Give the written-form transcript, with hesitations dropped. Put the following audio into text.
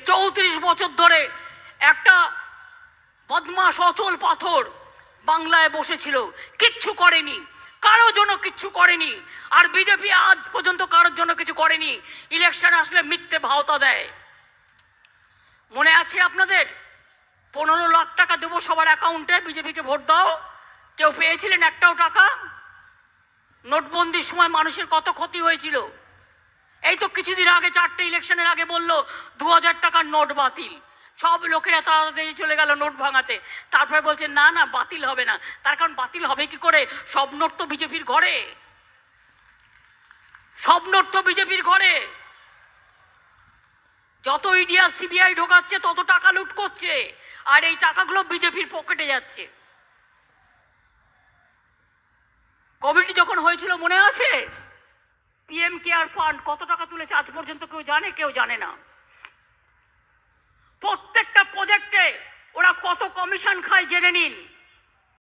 34 বছর ধরে একটা বদমাশ অচল পাথর বাংলায় বসেছিল, কিচ্ছু করেনি, কারোর জন্য কিচ্ছু করেনি। আর বিজেপি আজ পর্যন্ত কারোর জন্য কিছু করেনি। ইলেকশন আসলে মিথ্যে ভাওতা দেয়। মনে আছে আপনাদের? 15 লাখ টাকা দেবো সবার অ্যাকাউন্টে, বিজেপিকে ভোট দাও। কেউ পেয়েছিলেন একটাও টাকা? নোটবন্দির সময় মানুষের কত ক্ষতি হয়েছিল। এই তো কিছুদিন আগে 4টে ইলেকশনের আগে বললো 2000 টাকার নোট বাতিল। সব লোকেরা তাড়াতাড়ি চলে গেল নোট ভাঙাতে। তারপরে বলছে না না বাতিল হবে না। তার কারণ বাতিল হবে কি করে? সব নোট তো বিজেপির ঘরে, সব নোট তো বিজেপির ঘরে। যত ইডি আর সিবিআই ঢোকাচ্ছে তত টাকা লুট করছে, আর এই টাকাগুলো বিজেপির পকেটে যাচ্ছে। কোভিড যখন হয়েছিল মনে আছে? পিএম কেয়ার ফান্ড কত টাকা তুলেছে আজ পর্যন্ত কেউ জানে? কেউ জানে না। প্রত্যেকটা প্রজেক্টে ওরা কত কমিশন খায় জেনে নিন।